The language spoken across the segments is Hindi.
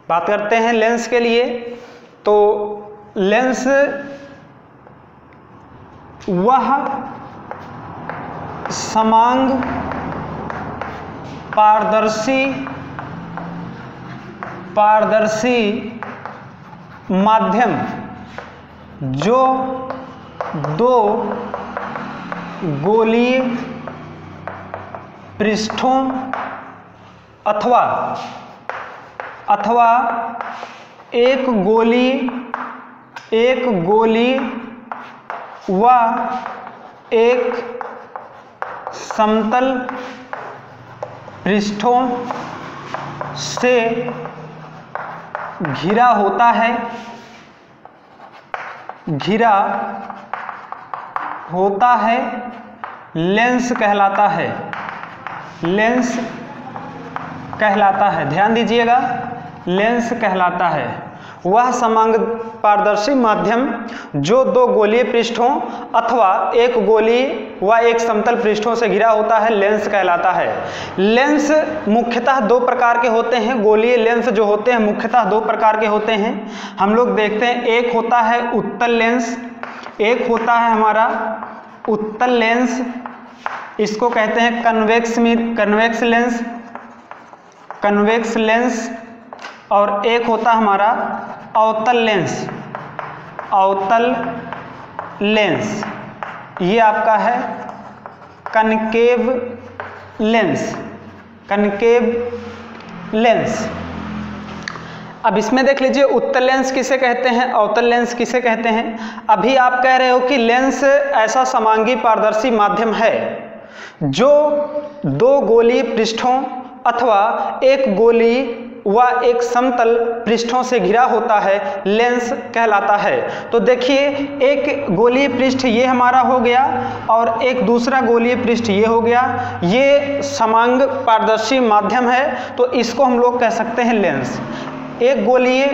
बात करते हैं लेंस के लिए, तो लेंस वह समांग पारदर्शी माध्यम जो दो गोलीय पृष्ठों अथवा एक गोली व एक समतल पृष्ठों से घिरा होता है लेंस कहलाता है। ध्यान दीजिएगा, लेंस कहलाता है वह समांग पारदर्शी माध्यम जो दो गोलीय पृष्ठों अथवा एक गोली व एक समतल पृष्ठों से घिरा होता है, लेंस कहलाता है। लेंस मुख्यतः दो प्रकार के होते हैं। गोलीय लेंस जो होते हैं मुख्यतः दो प्रकार के होते हैं। हम लोग देखते हैं, एक होता है उत्तल लेंस, एक होता है हमारा उत्तल लेंस, इसको कहते हैं कन्वेक्स लेंस, और एक होता हमारा अवतल लेंस, ये आपका है कनकेव लेंस। अब इसमें देख लीजिए, उत्तल लेंस किसे कहते हैं, अवतल लेंस किसे कहते हैं। अभी आप कह रहे हो कि लेंस ऐसा समांगी पारदर्शी माध्यम है जो दो गोलीय पृष्ठों अथवा एक गोली व एक समतल पृष्ठों से घिरा होता है, लेंस कहलाता है। तो देखिए, एक गोलीय पृष्ठ ये हमारा हो गया और एक दूसरा गोलीय पृष्ठ ये हो गया, ये समांग पारदर्शी माध्यम है, तो इसको हम लोग कह सकते हैं लेंस। एक गोलीय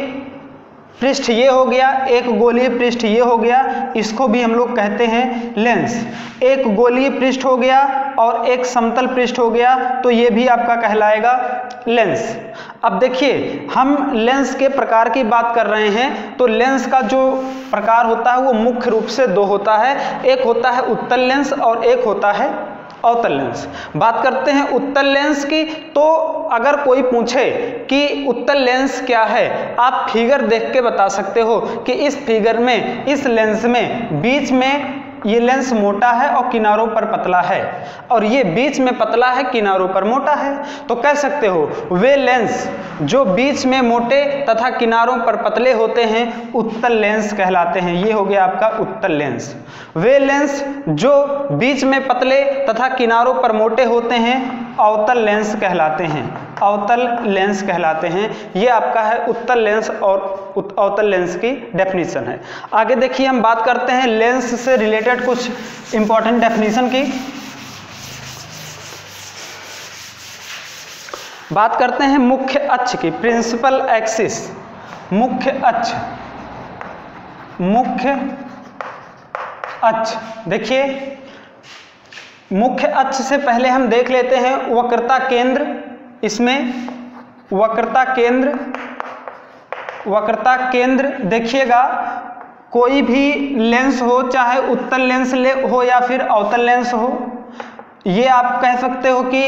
पृष्ठ ये हो गया, एक गोलीय पृष्ठ ये हो गया, इसको भी हम लोग कहते हैं लेंस। एक गोलीय पृष्ठ हो गया और एक समतल पृष्ठ हो गया, तो ये भी आपका कहलाएगा लेंस। अब देखिए, हम लेंस के प्रकार की बात कर रहे हैं, तो लेंस का जो प्रकार होता है वो मुख्य रूप से दो होता है। एक होता है उत्तल लेंस और एक होता है अवतल लेंस। बात करते हैं उत्तल लेंस की, तो अगर कोई पूछे कि उत्तल लेंस क्या है, आप फिगर देख के बता सकते हो कि इस फिगर में, इस लेंस में बीच में ये लेंस मोटा है और किनारों पर पतला है, और ये बीच में पतला है, किनारों पर मोटा है, तो कह सकते हो वे लेंस जो बीच में मोटे तथा किनारों पर पतले होते हैं उत्तल लेंस कहलाते हैं। ये हो गया आपका उत्तल लेंस। वे लेंस जो बीच में पतले तथा किनारों पर मोटे होते हैं अवतल लेंस कहलाते हैं, अवतल लेंस कहलाते हैं। ये आपका है उत्तल लेंस और अवतल लेंस की डेफिनेशन है। आगे देखिए, हम बात करते हैं लेंस से रिलेटेड कुछ इंपॉर्टेंट डेफिनेशन की। बात करते हैं मुख्य अक्ष की, प्रिंसिपल एक्सिस, मुख्य अक्ष। देखिए, मुख्य अक्ष से पहले हम देख लेते हैं वक्रता केंद्र। इसमें वक्रता केंद्र देखिएगा, कोई भी लेंस हो, चाहे उत्तल लेंस हो या फिर अवतल लेंस हो, ये आप कह सकते हो कि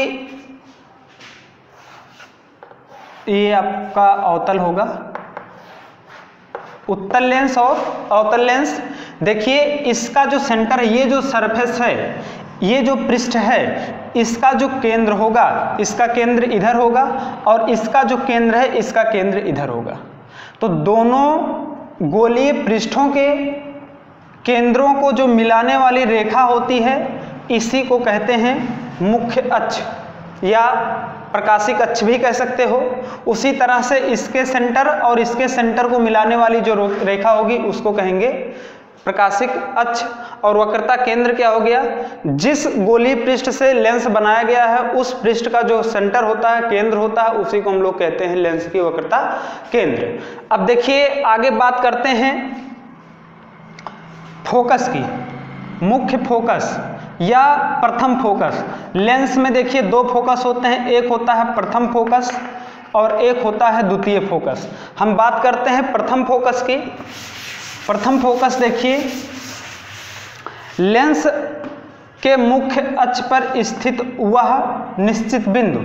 ये आपका अवतल होगा। उत्तल लेंस और अवतल लेंस, देखिए इसका जो सेंटर है, ये जो सरफेस है, ये जो पृष्ठ है, इसका जो केंद्र होगा, इसका केंद्र इधर होगा, और इसका जो केंद्र है, इसका केंद्र इधर होगा। तो दोनों गोलीय पृष्ठों के केंद्रों को जो मिलाने वाली रेखा होती है, इसी को कहते हैं मुख्य अक्ष या प्रकाशिक अक्ष भी कह सकते हो। उसी तरह से इसके सेंटर और इसके सेंटर को मिलाने वाली जो रेखा होगी उसको कहेंगे प्रकाशिक अक्ष। और वक्रता केंद्र क्या हो गया, जिस गोलीय पृष्ठ से लेंस बनाया गया है उस पृष्ठ का जो सेंटर होता है, केंद्र होता है, उसी को हम लोग कहते हैं लेंस की वक्रता केंद्र। अब देखिए, आगे बात करते हैं फोकस की, मुख्य फोकस या प्रथम फोकस। लेंस में देखिए दो फोकस होते हैं, एक होता है प्रथम फोकस और एक होता है द्वितीय फोकस। हम बात करते हैं प्रथम फोकस की। प्रथम फोकस देखिए, लेंस के मुख्य अक्ष पर स्थित वह निश्चित बिंदु,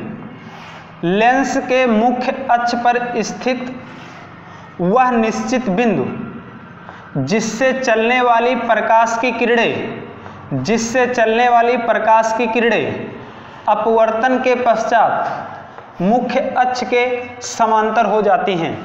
लेंस के मुख्य अक्ष पर स्थित वह निश्चित बिंदु जिससे चलने वाली प्रकाश की किरणें, जिससे चलने वाली प्रकाश की किरणें अपवर्तन के पश्चात मुख्य अक्ष के समांतर हो जाती हैं,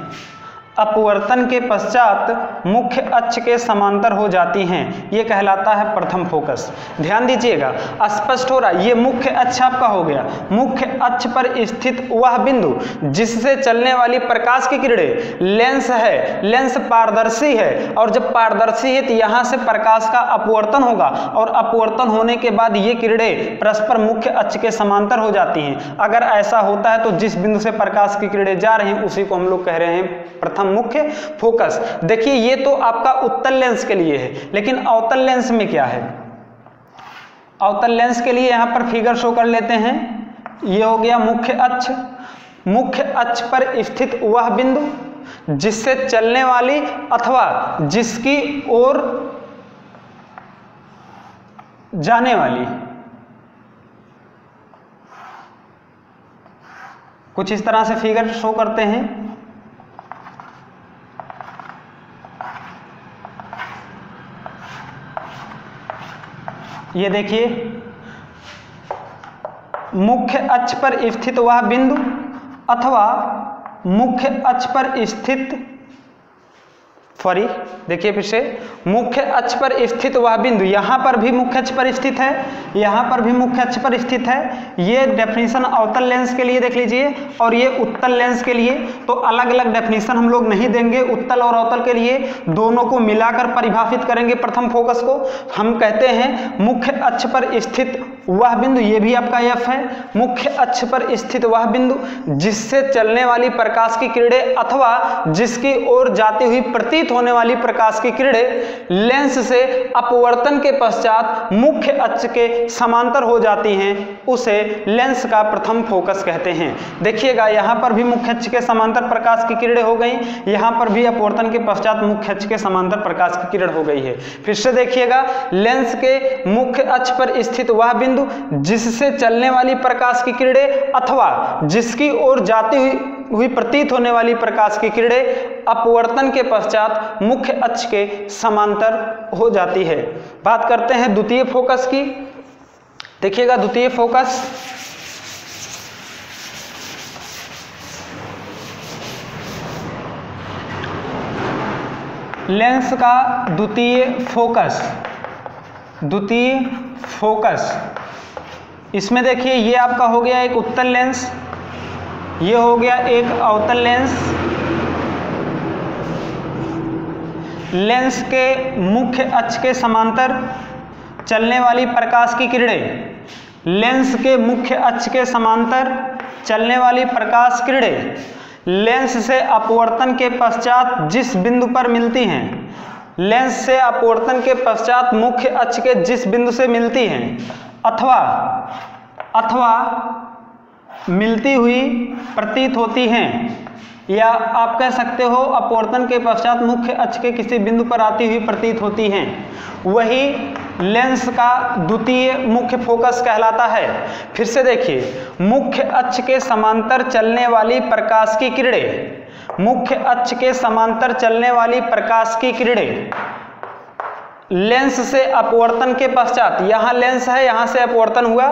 अपवर्तन के पश्चात मुख्य अक्ष के समांतर हो जाती हैं, ये कहलाता है प्रथम फोकस। ध्यान दीजिएगा, स्पष्ट हो रहा है। ये मुख्य अक्ष आपका हो गया, मुख्य अक्ष पर स्थित वह बिंदु जिससे चलने वाली प्रकाश की किरणें, लेंस है, लेंस पारदर्शी है, और जब पारदर्शी है तो यहाँ से प्रकाश का अपवर्तन होगा, और अपवर्तन होने के बाद ये किरणें परस्पर मुख्य अक्ष के समांतर हो जाती हैं। अगर ऐसा होता है तो जिस बिंदु से प्रकाश की किरणें जा रही हैं उसी को हम लोग कह रहे हैं प्रथम मुख्य फोकस। देखिए ये तो आपका उत्तल लेंस के लिए है, लेकिन अवतल लेंस में क्या है? अवतल लेंस के लिए यहां पर फिगर शो कर लेते हैं। ये हो गया मुख्य अक्ष, मुख्य अक्ष पर स्थित वह बिंदु जिससे चलने वाली अथवा जिसकी ओर जाने वाली, कुछ इस तरह से फिगर शो करते हैं। ये देखिए, मुख्य अक्ष पर स्थित वह बिंदु अथवा मुख्य अक्ष पर स्थित, देखिए फिर से, मुख्य अक्ष पर स्थित वह बिंदु, यहां पर भी मुख्य अक्ष पर स्थित है, यहां पर भी मुख्य अक्ष पर स्थित है। ये डेफिनेशन अवतल लेंस के लिए देख लीजिए, और ये उत्तल लेंस के लिए। तो अलग अलग डेफिनेशन हम लोग नहीं देंगे उत्तल और अवतल के लिए, दोनों को मिलाकर परिभाषित करेंगे प्रथम फोकस को। हम कहते हैं मुख्य अक्ष पर स्थित वह बिंदु, ये भी आपका एफ है, मुख्य अक्ष पर स्थित वह बिंदु जिससे चलने वाली प्रकाश की किरणें अथवा जिसकी ओर जाती हुई प्रतीत होने वाली प्रकाश की किरणें लेंस से अपवर्तन के पश्चात मुख्य अक्ष के समांतर हो जाती हैं, उसे लेंस का प्रथम फोकस कहते हैं। देखिएगा, यहां पर भी मुख्य अक्ष के समांतर प्रकाश की किरणें हो गई, यहां पर भी अपवर्तन के पश्चात मुख्य अक्ष के समांतर प्रकाश की किरण हो गई है। फिर से देखिएगा, लेंस के मुख्य अक्ष पर स्थित वह बिंदु जिससे चलने वाली प्रकाश की किरणें अथवा जिसकी ओर जाती हुई प्रतीत होने वाली प्रकाश की किरणें अपवर्तन के पश्चात मुख्य अक्ष के समांतर हो जाती है। बात करते हैं द्वितीय फोकस की। देखिएगा, द्वितीय फोकस, लेंस का द्वितीय फोकस, द्वितीय फोकस, इसमें देखिए ये आपका हो गया एक उत्तल लेंस, ये हो गया एक अवतल लेंस। लेंस के मुख्य अक्ष के समांतर चलने वाली प्रकाश की किरणें, लेंस के मुख्य अक्ष के समांतर चलने वाली प्रकाश किरणें लेंस से अपवर्तन के पश्चात जिस बिंदु पर मिलती हैं, लेंस से अपवर्तन के पश्चात मुख्य अक्ष के जिस बिंदु से मिलती हैं अथवा मिलती हुई प्रतीत होती हैं, या आप कह सकते हो अपवर्तन के पश्चात मुख्य अक्ष के किसी बिंदु पर आती हुई प्रतीत होती हैं, वही लेंस का द्वितीय मुख्य फोकस कहलाता है। फिर से देखिए, मुख्य अक्ष के समांतर चलने वाली प्रकाश की किरणें, मुख्य अक्ष के समांतर चलने वाली प्रकाश की किरणें लेंस से अपवर्तन के पश्चात, यहां लेंस है, यहां से अपवर्तन हुआ,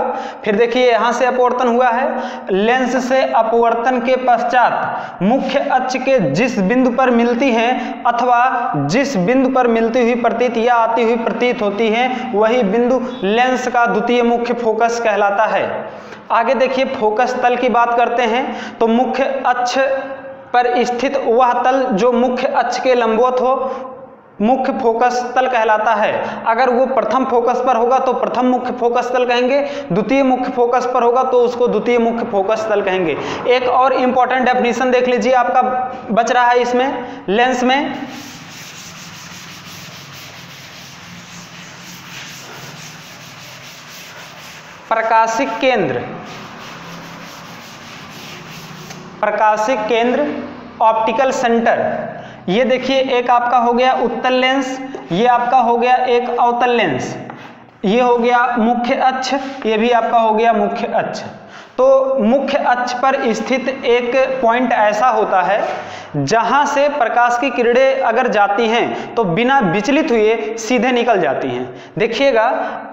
फिर देखिए यहां से अपवर्तन हुआ है, लेंस से अपवर्तन के पश्चात मुख्य अक्ष के जिस बिंदु पर मिलती हैं अथवा जिस बिंदु पर मिलती हुई प्रतीत या आती हुई प्रतीत होती हैं, वही बिंदु लेंस का द्वितीय मुख्य फोकस कहलाता है। आगे देखिए, फोकस तल की बात करते हैं तो मुख्य अक्ष पर स्थित वह तल जो मुख्य अक्ष के लंबवत हो मुख्य फोकस तल कहलाता है। अगर वो प्रथम फोकस पर होगा तो प्रथम मुख्य फोकस तल कहेंगे, द्वितीय मुख्य फोकस पर होगा तो उसको द्वितीय मुख्य फोकस तल कहेंगे। एक और इंपॉर्टेंट डेफिनेशन देख लीजिए, आपका बच रहा है इसमें, लेंस में प्रकाशिक केंद्र, प्रकाशिक केंद्र, ऑप्टिकल सेंटर। ये देखिए एक आपका हो गया उत्तल लेंस, ये आपका हो गया एक अवतल लेंस, ये हो गया मुख्य अक्ष, ये भी आपका हो गया मुख्य अक्ष। तो मुख्य अक्ष पर स्थित एक पॉइंट ऐसा होता है जहां से प्रकाश की किरणें अगर जाती हैं तो बिना विचलित हुए सीधे निकल जाती हैं। देखिएगा,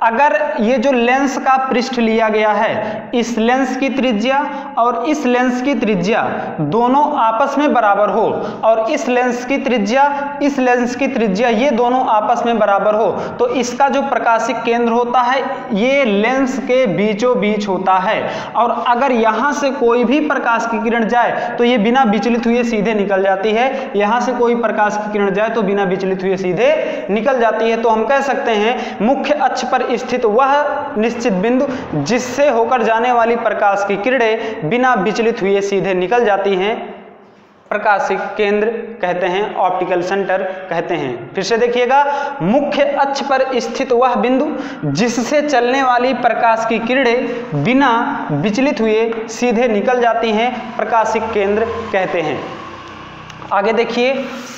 अगर ये जो लेंस का पृष्ठ लिया गया है, इस लेंस की त्रिज्या और इस लेंस की त्रिज्या दोनों आपस में बराबर हो, और इस लेंस की त्रिज्या, इस लेंस की त्रिज्या, ये दोनों आपस में बराबर हो, तो इसका जो प्रकाशिक केंद्र होता है ये लेंस के बीचों बीच होता है। और अगर यहां से कोई भी प्रकाश की किरण जाए तो ये बिना विचलित हुए सीधे निकल जाती है। यहां से कोई प्रकाश की किरण जाए तो बिना विचलित हुए सीधे निकल जाती है। तो हम कह सकते हैं मुख्य अक्ष पर स्थित वह निश्चित बिंदु जिससे होकर जाने वाली प्रकाश की किरणें बिना विचलित हुए सीधे निकल जाती हैं, प्रकाशिक केंद्र कहते हैं, ऑप्टिकल सेंटर कहते हैं। फिर से देखिएगा, मुख्य अक्ष पर स्थित वह बिंदु जिससे चलने वाली प्रकाश की किरणें बिना विचलित हुए सीधे निकल जाती हैं, प्रकाशिक केंद्र कहते हैं। आगे देखिए,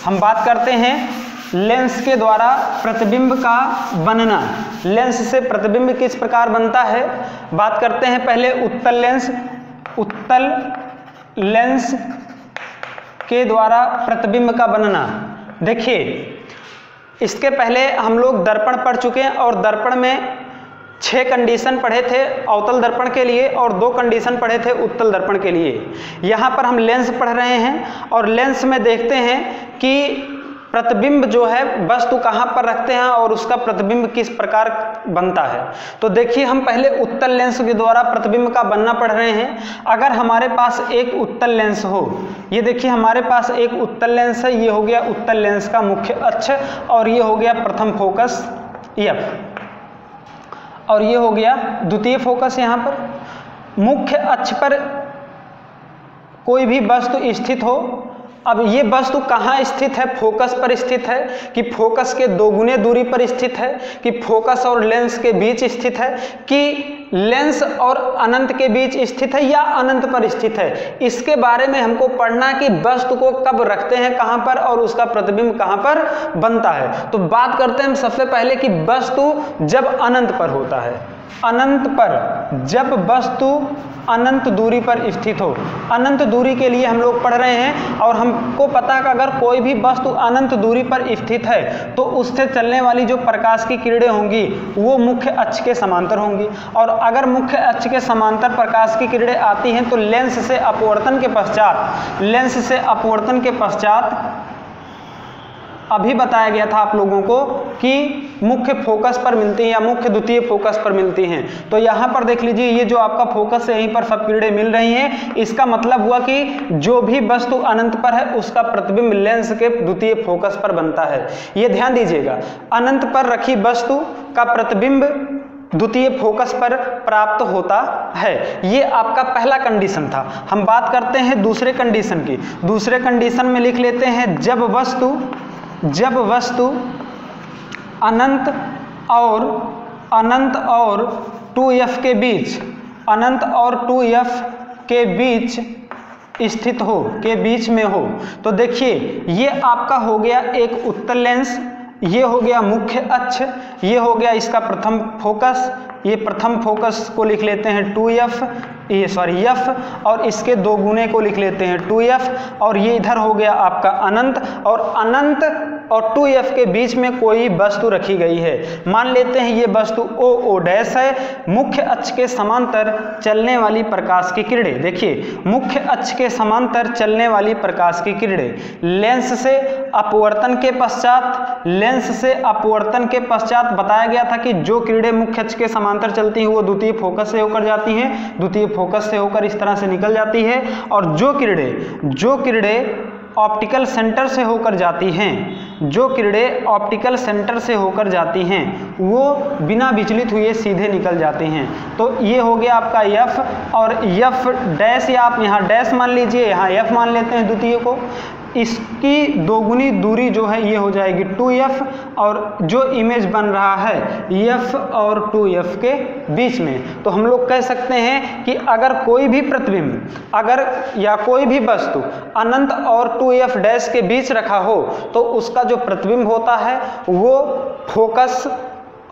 हम बात करते हैं लेंस के द्वारा प्रतिबिंब का बनना। लेंस से प्रतिबिंब किस प्रकार बनता है, बात करते हैं पहले उत्तल लेंस। उत्तल लेंस के द्वारा प्रतिबिंब का बनना। देखिए, इसके पहले हम लोग दर्पण पढ़ चुके हैं और दर्पण में 6 कंडीशन पढ़े थे अवतल दर्पण के लिए और 2 कंडीशन पढ़े थे उत्तल दर्पण के लिए। यहाँ पर हम लेंस पढ़ रहे हैं और लेंस में देखते हैं कि प्रतिबिंब जो है वस्तु कहाँ पर रखते हैं और उसका प्रतिबिंब किस प्रकार बनता है। तो देखिए, हम पहले उत्तल लेंस के द्वारा प्रतिबिंब का बनना पढ़ रहे हैं। अगर हमारे पास एक उत्तल लेंस हो, ये देखिए हमारे पास एक उत्तल लेंस है, ये हो गया उत्तल लेंस का मुख्य अक्ष और ये हो गया प्रथम फोकस F, और ये हो गया द्वितीय फोकस। यहाँ पर मुख्य अक्ष पर कोई भी वस्तु स्थित हो, अब ये वस्तु कहाँ स्थित है, फोकस पर स्थित है कि फोकस के 2 गुने दूरी पर स्थित है, कि फोकस और लेंस के बीच स्थित है, कि लेंस और अनंत के बीच स्थित है या अनंत पर स्थित है, इसके बारे में हमको पढ़ना कि वस्तु को कब रखते हैं कहाँ पर और उसका प्रतिबिंब कहाँ पर बनता है। तो बात करते हैं हम सबसे पहले कि वस्तु जब अनंत पर होता है, अनंत पर, जब वस्तु अनंत दूरी पर स्थित हो। अनंत दूरी के लिए हम लोग पढ़ रहे हैं और हमको पता है कि अगर कोई भी वस्तु अनंत दूरी पर स्थित है तो उससे चलने वाली जो प्रकाश की किरणें होंगी वो मुख्य अक्ष के समांतर होंगी, और अगर मुख्य अक्ष के समांतर प्रकाश की किरणें आती हैं तो लेंस से अपवर्तन के पश्चात, लेंस से अपवर्तन के पश्चात अभी बताया गया था आप लोगों को कि मुख्य फोकस पर मिलती हैं या मुख्य द्वितीय फोकस पर मिलती हैं। तो यहाँ पर देख लीजिए, ये जो आपका फोकस है यहीं पर सब किरणें मिल रही हैं। इसका मतलब हुआ कि जो भी वस्तु अनंत पर है उसका प्रतिबिंब लेंस के द्वितीय फोकस पर बनता है। ये ध्यान दीजिएगा, अनंत पर रखी वस्तु का प्रतिबिंब द्वितीय फोकस पर प्राप्त होता है। ये आपका पहला कंडीशन था। हम बात करते हैं दूसरे कंडीशन की। दूसरे कंडीशन में लिख लेते हैं, जब वस्तु अनंत और 2f के बीच, अनंत और 2f के बीच स्थित हो, के बीच में हो। तो देखिए, ये आपका हो गया एक उत्तल लेंस, ये हो गया मुख्य अक्ष, ये हो गया इसका प्रथम फोकस। ये प्रथम फोकस को लिख लेते हैं 2f, f, और इसके 2 गुने को लिख लेते हैं 2f, और ये इधर हो गया आपका अनंत, और अनंत और 2f के बीच में कोई वस्तु रखी गई है। मान लेते हैं ये वस्तु o डैश है। मुख्य अक्ष के समांतर चलने वाली प्रकाश की किरणें, देखिए मुख्य अक्ष के समांतर चलने वाली प्रकाश की किरणें लेंस से अपवर्तन के पश्चात, लेंस से अपवर्तन के पश्चात बताया गया था कि जो किरणें मुख्य अक्ष के समांतर चलती हैं वो द्वितीय फोकस से होकर जाती हैं, द्वितीय फोकस से होकर इस तरह से निकल जाती है, और जो किरणें ऑप्टिकल सेंटर से होकर जाती हैं, जो किरणें ऑप्टिकल सेंटर से होकर जाती हैं वो बिना विचलित हुए सीधे निकल जाती हैं। तो ये हो गया आपका F, और F डैश, या आप यहाँ डैश मान लीजिए, यहाँ F मान लेते हैं द्वितीय को। इसकी दोगुनी दूरी जो है ये हो जाएगी 2f, और जो इमेज बन रहा है f और 2f के बीच में। तो हम लोग कह सकते हैं कि अगर कोई भी प्रतिबिंब अगर या कोई भी वस्तु अनंत और 2f डैश के बीच रखा हो तो उसका जो प्रतिबिंब होता है वो फोकस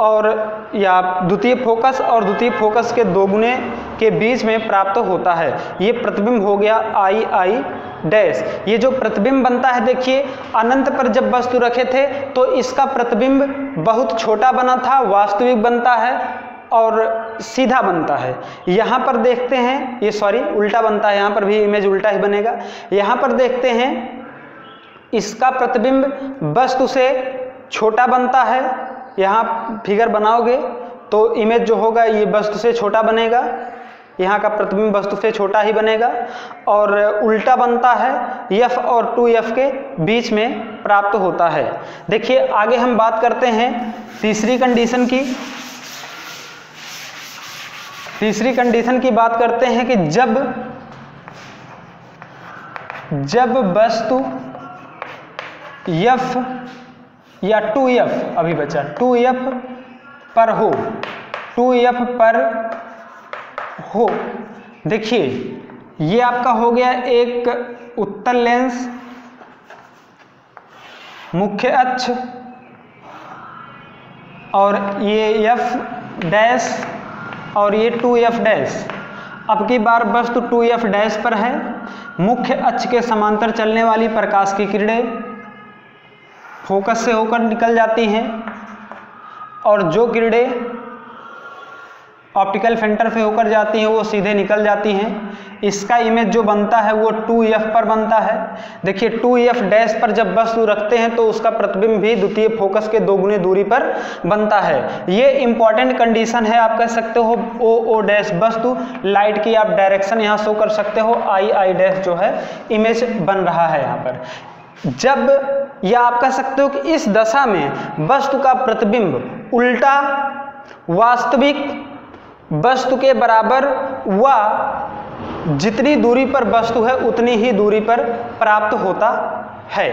और या द्वितीय फोकस और द्वितीय फोकस के दोगुने के बीच में प्राप्त होता है। ये प्रतिबिंब हो गया आई डैश। ये जो प्रतिबिंब बनता है देखिए, अनंत पर जब वस्तु रखे थे तो इसका प्रतिबिंब बहुत छोटा बना था, वास्तविक बनता है और सीधा बनता है। यहाँ पर देखते हैं ये उल्टा बनता है, यहाँ पर भी इमेज उल्टा ही बनेगा। यहाँ पर देखते हैं इसका प्रतिबिंब वस्तु से छोटा बनता है। यहाँ फिगर बनाओगे तो इमेज जो होगा ये वस्तु से छोटा बनेगा, यहाँ का प्रतिबिंब वस्तु से छोटा ही बनेगा, और उल्टा बनता है f और 2f के बीच में प्राप्त होता है। देखिए आगे हम बात करते हैं तीसरी कंडीशन की। तीसरी कंडीशन की बात करते हैं कि जब वस्तु f या 2f, अभी बचा 2f पर हो, 2f पर हो। देखिए ये आपका हो गया एक उत्तल लेंस, मुख्य अक्ष, और ये f डैश और ये 2f डैश। अब की बार वस्तु 2f डैश पर है, मुख्य अक्ष के समांतर चलने वाली प्रकाश की किरणें फोकस से होकर निकल जाती हैं, और जो किरणें ऑप्टिकल फिल्टर से होकर जाती हैं वो सीधे निकल जाती हैं। इसका इमेज जो बनता है वो 2f पर बनता है। देखिए 2f डैश पर जब वस्तु रखते हैं तो उसका प्रतिबिंब भी द्वितीय फोकस के दोगुने दूरी पर बनता है। ये इंपॉर्टेंट कंडीशन है, आप कह सकते हो o डैश वस्तु, लाइट की आप डायरेक्शन यहाँ शो कर सकते हो, I डैश जो है इमेज बन रहा है यहाँ पर। जब या आप कह सकते हो कि इस दशा में वस्तु का प्रतिबिंब उल्टा वास्तविक वस्तु के बराबर व जितनी दूरी पर वस्तु है उतनी ही दूरी पर प्राप्त होता है।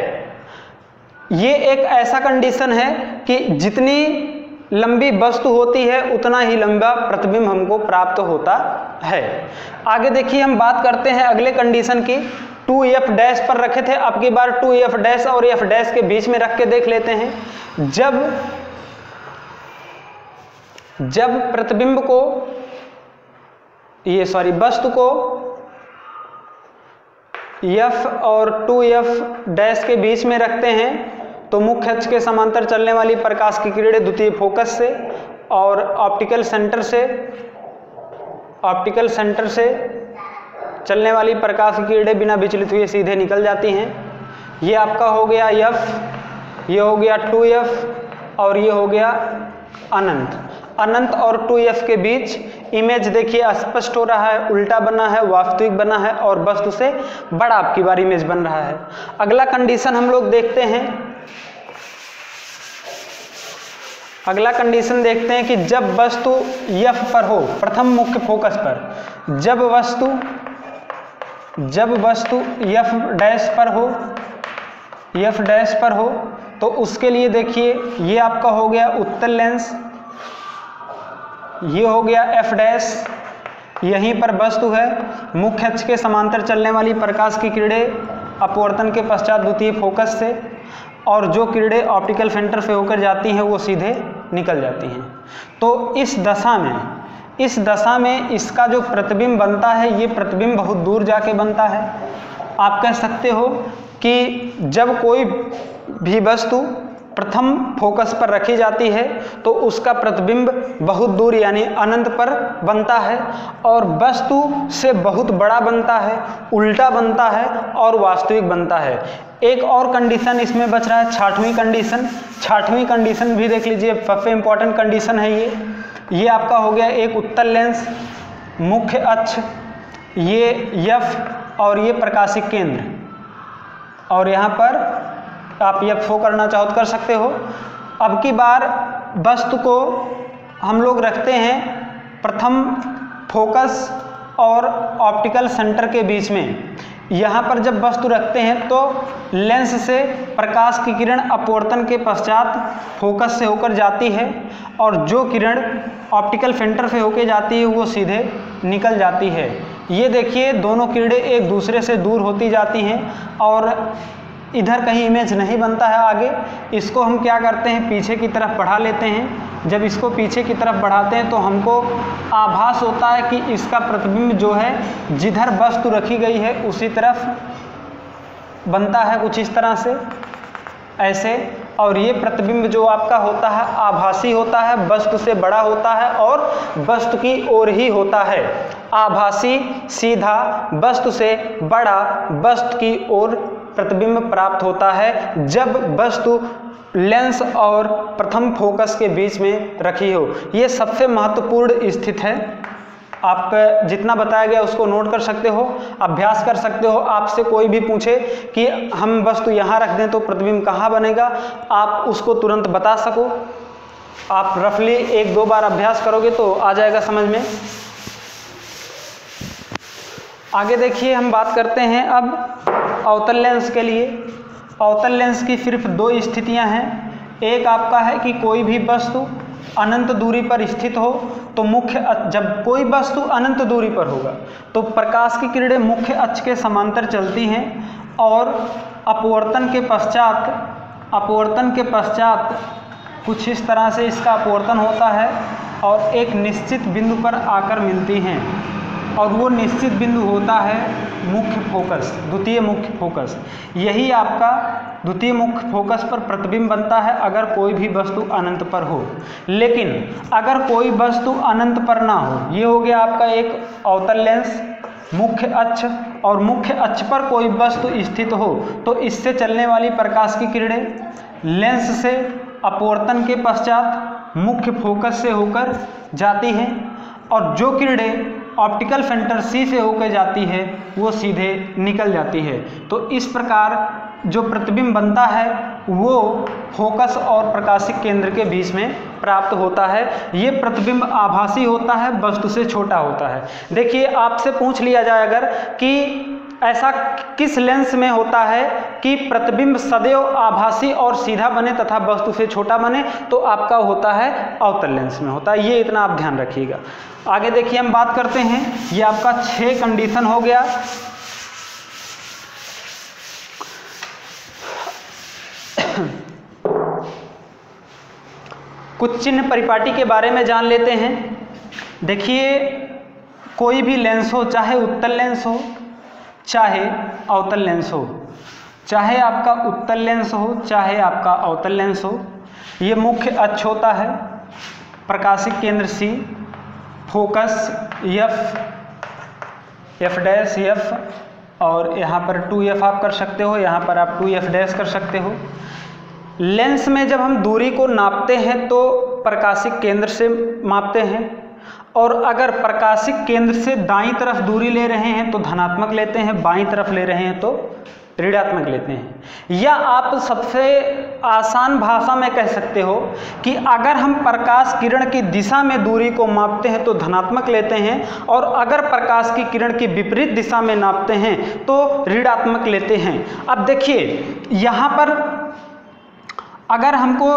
ये एक ऐसा कंडीशन है कि जितनी लंबी वस्तु होती है उतना ही लंबा प्रतिबिंब हमको प्राप्त होता है। आगे देखिए हम बात करते हैं अगले कंडीशन की। 2f डैश पर रखे थे, अब की बार 2f डैश और f डैश के बीच में रख के देख लेते हैं। जब प्रतिबिंब को वस्तु को f और 2f डैश के बीच में रखते हैं तो मुख्य अक्ष के समांतर चलने वाली प्रकाश की किरणें द्वितीय फोकस से और ऑप्टिकल सेंटर से चलने वाली प्रकाश की किरणें बिना विचलित हुए सीधे निकल जाती हैं। ये आपका हो गया f, ये हो गया 2f और ये हो गया अनंत और 2f के बीच इमेज देखिए स्पष्ट हो रहा है, उल्टा बना है, वास्तविक बना है और वस्तु से बड़ा आपकी बार इमेज बन रहा है। अगला कंडीशन हम लोग देखते हैं। अगला कंडीशन देखते हैं कि जब वस्तु f पर हो, प्रथम मुख्य फोकस पर, जब वस्तु f डैश पर हो तो उसके लिए देखिए ये आपका हो गया उत्तल लेंस, ये हो गया f डैश, यहीं पर वस्तु है, मुख्य अक्ष के समांतर चलने वाली प्रकाश की किरणें अपवर्तन के पश्चात द्वितीय फोकस से, और जो किरणें ऑप्टिकल फिल्टर से होकर जाती हैं वो सीधे निकल जाती हैं। तो इस दशा में इसका जो प्रतिबिंब बनता है ये प्रतिबिंब बहुत दूर जाके बनता है। आप कह सकते हो कि जब कोई भी वस्तु प्रथम फोकस पर रखी जाती है तो उसका प्रतिबिंब बहुत दूर यानी अनंत पर बनता है और वस्तु से बहुत बड़ा बनता है, उल्टा बनता है और वास्तविक बनता है। एक और कंडीशन इसमें बच रहा है, छठवीं कंडीशन भी देख लीजिए, सबसे इंपॉर्टेंट कंडीशन है ये आपका हो गया एक उत्तल लेंस, मुख्य अक्ष, ये f और ये प्रकाशिक केंद्र, और यहाँ पर आप f शो करना चाहो तो कर सकते हो। अब की बार वस्तु को हम लोग रखते हैं प्रथम फोकस और ऑप्टिकल सेंटर के बीच में। यहाँ पर जब वस्तु रखते हैं तो लेंस से प्रकाश की किरण अपवर्तन के पश्चात फोकस से होकर जाती है, और जो किरण ऑप्टिकल फिल्टर से होकर जाती है वो सीधे निकल जाती है। ये देखिए दोनों किरणें एक दूसरे से दूर होती जाती हैं और इधर कहीं इमेज नहीं बनता है आगे। इसको हम क्या करते हैं, पीछे की तरफ बढ़ा लेते हैं। जब इसको पीछे की तरफ बढ़ाते हैं तो हमको आभास होता है कि इसका प्रतिबिंब जो है जिधर वस्तु रखी गई है उसी तरफ बनता है, कुछ इस तरह से ऐसे। और ये प्रतिबिंब जो आपका होता है आभासी होता है, वस्तु से बड़ा होता है और वस्तु की ओर ही होता है। आभासी सीधा वस्तु से बड़ा वस्तु की ओर प्रतिबिंब प्राप्त होता है जब वस्तु लेंस और प्रथम फोकस के बीच में रखी हो। ये सबसे महत्वपूर्ण स्थिति है। आप जितना बताया गया उसको नोट कर सकते हो, अभ्यास कर सकते हो। आपसे कोई भी पूछे कि हम वस्तु यहाँ रख दें तो प्रतिबिंब कहाँ बनेगा, आप उसको तुरंत बता सको। आप रफली 1-2 बार अभ्यास करोगे तो आ जाएगा समझ में। आगे देखिए हम बात करते हैं अब अवतल लेंस के लिए। अवतल लेंस की सिर्फ 2 स्थितियां हैं। एक आपका है कि कोई भी वस्तु अनंत दूरी पर स्थित हो तो जब कोई वस्तु अनंत दूरी पर होगा तो प्रकाश की किरणें मुख्य अक्ष के समांतर चलती हैं और अपवर्तन के पश्चात कुछ इस तरह से इसका अपवर्तन होता है और एक निश्चित बिंदु पर आकर मिलती हैं, और वो निश्चित बिंदु होता है मुख्य फोकस, द्वितीय मुख्य फोकस। यही आपका द्वितीय मुख्य फोकस पर प्रतिबिंब बनता है अगर कोई भी वस्तु अनंत पर हो। लेकिन अगर कोई वस्तु अनंत पर ना हो, ये हो गया आपका एक अवतल लेंस मुख्य अक्ष, और मुख्य अक्ष पर कोई वस्तु स्थित हो तो इससे चलने वाली प्रकाश की किरणें लेंस से अपवर्तन के पश्चात मुख्य फोकस से होकर जाती हैं, और जो किरणें ऑप्टिकल फिल्टर सी से होकर जाती है वो सीधे निकल जाती है। तो इस प्रकार जो प्रतिबिंब बनता है वो फोकस और प्रकाशिक केंद्र के बीच में प्राप्त होता है। ये प्रतिबिंब आभासी होता है, वस्तु से छोटा होता है। देखिए आपसे पूछ लिया जाए अगर कि ऐसा किस लेंस में होता है कि प्रतिबिंब सदैव आभासी और सीधा बने तथा वस्तु से छोटा बने, तो आपका होता है अवतल लेंस में होता है। ये इतना आप ध्यान रखिएगा। आगे देखिए हम बात करते हैं, ये आपका 6 कंडीशन हो गया। कुछ चिन्ह परिपाटी के बारे में जान लेते हैं। देखिए कोई भी लेंस हो, चाहे उत्तल लेंस हो चाहे अवतल लेंस हो, चाहे आपका उत्तल लेंस हो चाहे आपका अवतल लेंस हो, ये मुख्य अक्ष होता है, प्रकाशिक केंद्र सी, फोकस F', और यहाँ पर 2F आप कर सकते हो, यहाँ पर आप 2F' कर सकते हो। लेंस में जब हम दूरी को नापते हैं तो प्रकाशिक केंद्र से मापते हैं, और अगर प्रकाशिक केंद्र से दाईं तरफ दूरी ले रहे हैं तो धनात्मक लेते हैं, बाईं तरफ ले रहे हैं तो ऋणात्मक लेते हैं। या आप सबसे आसान भाषा में कह सकते हो कि अगर हम प्रकाश किरण की दिशा में दूरी को मापते हैं तो धनात्मक लेते हैं, और अगर प्रकाश की किरण की विपरीत दिशा में नापते हैं तो ऋणात्मक लेते हैं। अब देखिए यहाँ पर अगर हमको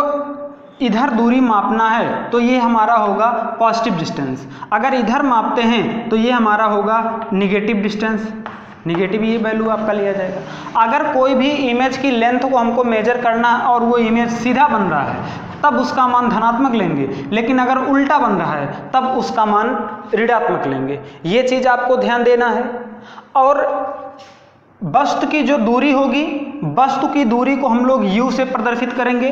इधर दूरी मापना है तो ये हमारा होगा पॉजिटिव डिस्टेंस, अगर इधर मापते हैं तो ये हमारा होगा निगेटिव डिस्टेंस, निगेटिव ये वैल्यू आपका लिया जाएगा। अगर कोई भी इमेज की लेंथ को हमको मेजर करना है और वो इमेज सीधा बन रहा है तब उसका मान धनात्मक लेंगे, लेकिन अगर उल्टा बन रहा है तब उसका मान ऋणात्मक लेंगे। ये चीज़ आपको ध्यान देना है। और वस्तु की जो दूरी होगी, वस्तु की दूरी को हम लोग U से प्रदर्शित करेंगे,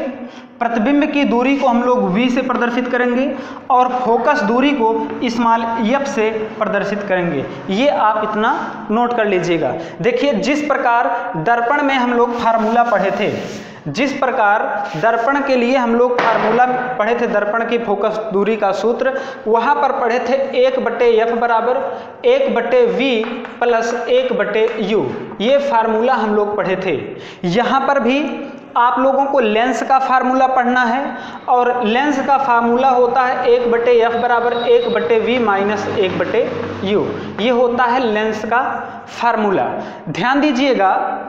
प्रतिबिंब की दूरी को हम लोग V से प्रदर्शित करेंगे, और फोकस दूरी को स्मॉल f से प्रदर्शित करेंगे। ये आप इतना नोट कर लीजिएगा। देखिए जिस प्रकार दर्पण में हम लोग फार्मूला पढ़े थे, जिस प्रकार दर्पण के लिए हम लोग फार्मूला पढ़े थे, दर्पण की फोकस दूरी का सूत्र, वहाँ पर पढ़े थे 1/f बराबर 1/v प्लस 1/u। ये फार्मूला हम लोग पढ़े थे। यहाँ पर भी आप लोगों को लेंस का फार्मूला पढ़ना है और लेंस का फार्मूला होता है 1/f बराबर 1/v माइनस 1/u। ये होता है लेंस का फार्मूला। ध्यान दीजिएगा,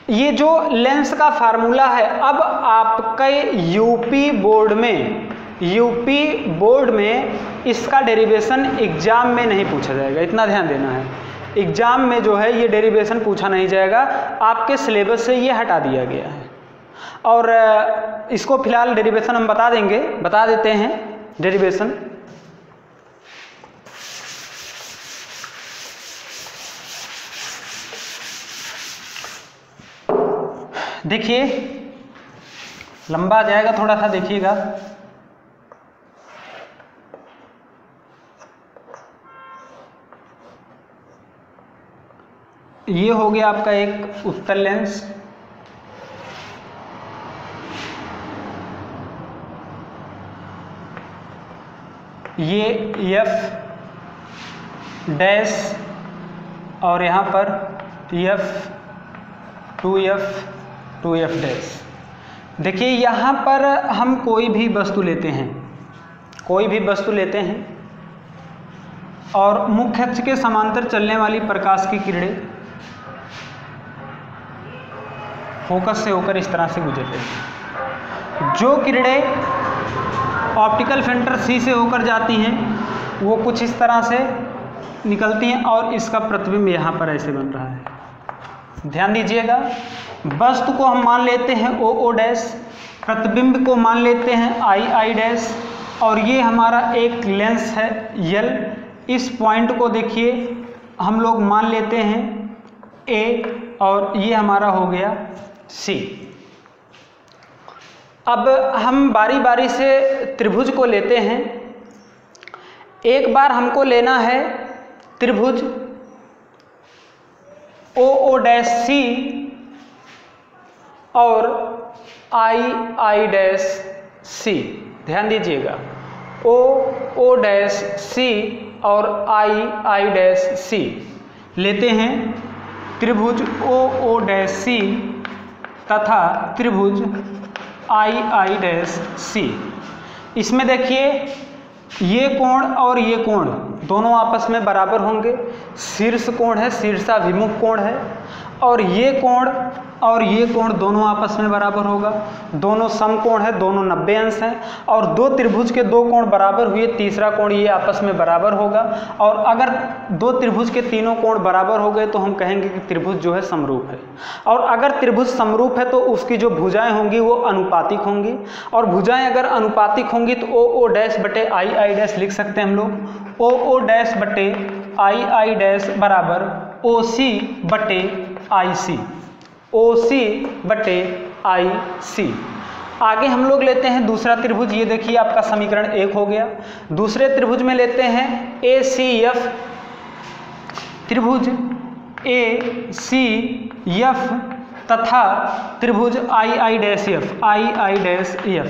ये जो लेंस का फार्मूला है, अब आपके यूपी बोर्ड में इसका डेरिवेशन एग्जाम में नहीं पूछा जाएगा, इतना ध्यान देना है। एग्जाम में जो है ये डेरिवेशन पूछा नहीं जाएगा, आपके सिलेबस से ये हटा दिया गया है। और इसको फिलहाल डेरिवेशन हम बता देते हैं डेरिवेशन। देखिए लंबा आ जाएगा, थोड़ा सा देखिएगा। ये हो गया आपका एक उत्तल लेंस, ये F डैश और यहाँ पर F 2F डैश। देखिए यहाँ पर हम कोई भी वस्तु लेते हैं और मुख्य अक्ष के समांतर चलने वाली प्रकाश की किरणें फोकस से होकर इस तरह से गुजरते हैं। जो किरणें ऑप्टिकल फिल्टर C से होकर जाती हैं वो कुछ इस तरह से निकलती हैं और इसका प्रतिबिंब यहाँ पर ऐसे बन रहा है। ध्यान दीजिएगा, वस्तु को हम मान लेते हैं OO डैश, प्रतिबिंब को मान लेते हैं II डैश, और ये हमारा एक लेंस है L। इस पॉइंट को देखिए हम लोग मान लेते हैं A और ये हमारा हो गया C। अब हम बारी बारी से त्रिभुज को लेते हैं। एक बार हमको लेना है त्रिभुज OO डैश C और II डैश C। ध्यान दीजिएगा, OO डैश C और II डैश C लेते हैं। त्रिभुज OO डैश C तथा त्रिभुज II डैश C। इसमें देखिए ये कोण और ये कोण दोनों आपस में बराबर होंगे। शीर्ष कोण है, शीर्षाभिमुख कोण है, और ये कोण और ये कोण दोनों आपस में बराबर होगा। दोनों समकोण है, दोनों 90 अंश हैं, और दो त्रिभुज के दो कोण बराबर हुए, तीसरा कोण ये आपस में बराबर होगा। और अगर दो त्रिभुज के तीनों कोण बराबर हो गए तो हम कहेंगे कि त्रिभुज जो है समरूप है। और अगर त्रिभुज समरूप है तो उसकी जो भुजाएं होंगी वो अनुपातिक होंगी, और भुजाएं अगर अनुपातिक होंगी तो OO डैश बटे II डैश लिख सकते हैं हम लोग। OO डैश बटे II डैश बराबर OC बटे IC, OC बटे IC। आगे हम लोग लेते हैं दूसरा त्रिभुज। ये देखिए आपका समीकरण 1 हो गया। दूसरे त्रिभुज में लेते हैं ACF, त्रिभुज ACF तथा त्रिभुज II डैश F।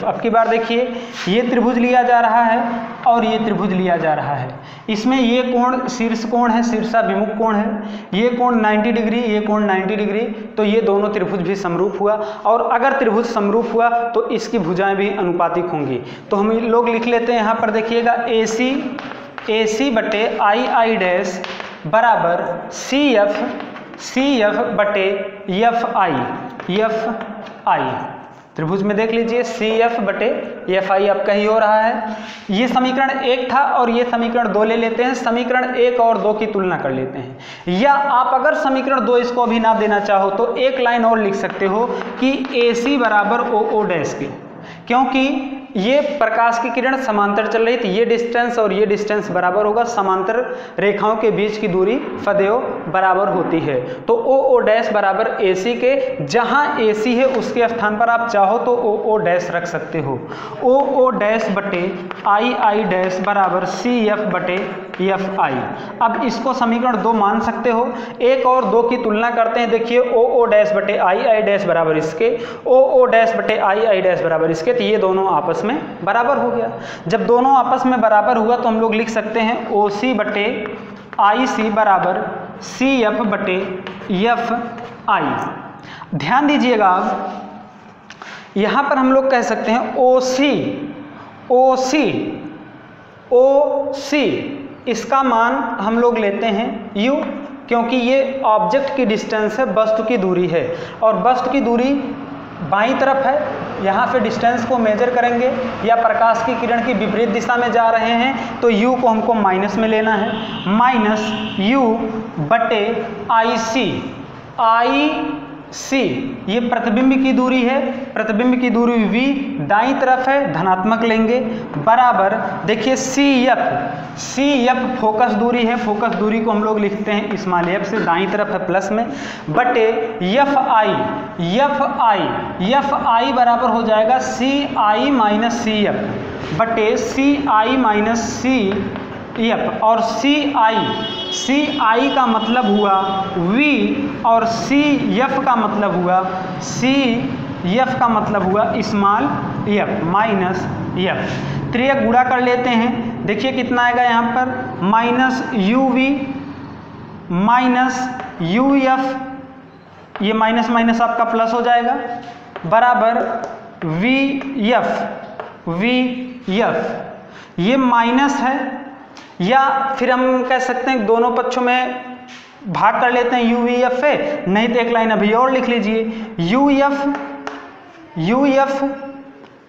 अब की बार देखिए ये त्रिभुज लिया जा रहा है और ये त्रिभुज लिया जा रहा है। इसमें ये कोण शीर्ष कोण है, शीर्षाभिमुख कोण है। ये कोण 90 डिग्री, ये कोण 90 डिग्री, तो ये दोनों त्रिभुज भी समरूप हुआ। और अगर त्रिभुज समरूप हुआ तो इसकी भुजाएं भी अनुपातिक होंगी। तो हम लोग लिख लेते हैं यहाँ पर देखिएगा AC बटे II डैश बराबर CF बटे FI। त्रिभुज में देख लीजिए CF बटे FI आपका ही हो रहा है। ये समीकरण 1 था और ये समीकरण 2 ले लेते हैं। समीकरण 1 और 2 की तुलना कर लेते हैं। या आप अगर समीकरण 2 इसको अभी ना देना चाहो तो एक लाइन और लिख सकते हो कि AC बराबर OO डैश के, क्योंकि ये प्रकाश की किरण समांतर चल रही थी। ये डिस्टेंस और ये डिस्टेंस बराबर होगा। समांतर रेखाओं के बीच की दूरी सदैव बराबर होती है। तो OO डैश बराबर AC के, जहां AC है उसके स्थान पर आप चाहो तो OO डैश रख सकते हो। OO डैश बटे II डैश बराबर CF बटे FI। अब इसको समीकरण 2 मान सकते हो। 1 और 2 की तुलना करते हैं। देखिए OO डैश बटे II डैश बराबर इसके, OO डैश बटे II डैश बराबर इसके, तो ये दोनों आपस में बराबर हो गया। जब दोनों आपस में बराबर हुआ तो हम लोग लिख सकते हैं OC बटे IC बराबर CF बटे FI। ध्यान दीजिएगा, यहाँ पर हम लोग कह सकते हैं OC इसका मान हम लोग लेते हैं U, क्योंकि ये ऑब्जेक्ट की डिस्टेंस है, वस्तु की दूरी है, और वस्तु की दूरी बाईं तरफ है। यहाँ पे डिस्टेंस को मेजर करेंगे या प्रकाश की किरण की विपरीत दिशा में जा रहे हैं तो U को हमको माइनस में लेना है, -U/IC ये प्रतिबिंब की दूरी है, प्रतिबिंब की दूरी V दाईं तरफ है, धनात्मक लेंगे, बराबर देखिए CF फोकस दूरी है, फोकस दूरी को हम लोग लिखते हैं स्मॉल f से, दाईं तरफ है प्लस में, बटे FI बराबर हो जाएगा CI-CF बटे CI-CF, और CI का मतलब हुआ V और CF का मतलब हुआ स्मॉल f -f। त्रियक गुणा कर लेते हैं, देखिए कितना आएगा यहाँ पर, -UV -UF, ये माइनस माइनस आपका प्लस हो जाएगा, बराबर VF, ये माइनस है, या फिर हम कह सकते हैं दोनों पक्षों में भाग कर लेते हैं UVF से, नहीं तो एक लाइन अभी और लिख लीजिए, UF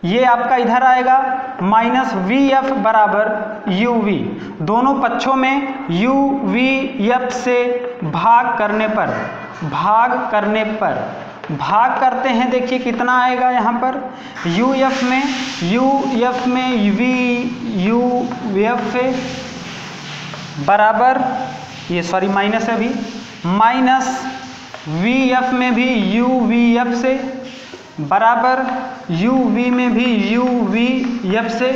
ये आपका इधर आएगा -VF बराबर UV, दोनों पक्षों में UVF से भाग करते हैं, देखिए कितना आएगा यहाँ पर, UF में UF से बराबर, ये सॉरी माइनस है अभी, -VF में भी UVF से बराबर, UV में भी UVF से,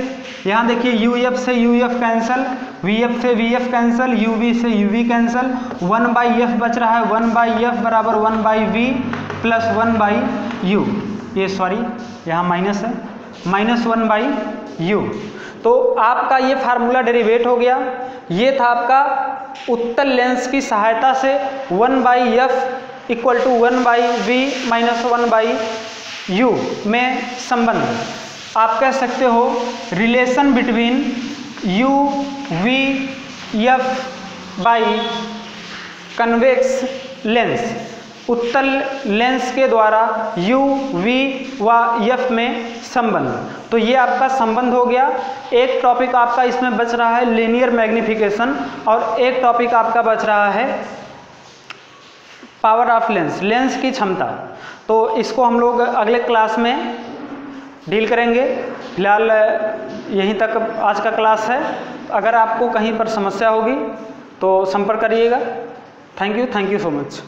यहाँ देखिए UF से UF कैंसल, VF से VF कैंसल, UV से UV कैंसल, 1/F बच रहा है, 1/F बराबर 1/V प्लस 1/U, ये सॉरी यहाँ माइनस है, -1/U। तो आपका ये फार्मूला डेरिवेट हो गया। ये था आपका उत्तल लेंस की सहायता से 1/F = 1/V - 1/U में संबंध। आप कह सकते हो relation between UVF by convex lens, उत्तल लेंस के द्वारा UV व F में संबंध। तो ये आपका संबंध हो गया। एक टॉपिक आपका इसमें बच रहा है लीनियर मैग्निफिकेशन, और एक टॉपिक आपका बच रहा है पावर ऑफ लेंस, लेंस की क्षमता। तो इसको हम लोग अगले क्लास में डील करेंगे। फिलहाल यहीं तक आज का क्लास है। अगर आपको कहीं पर समस्या होगी तो संपर्क करिएगा। Thank you so much.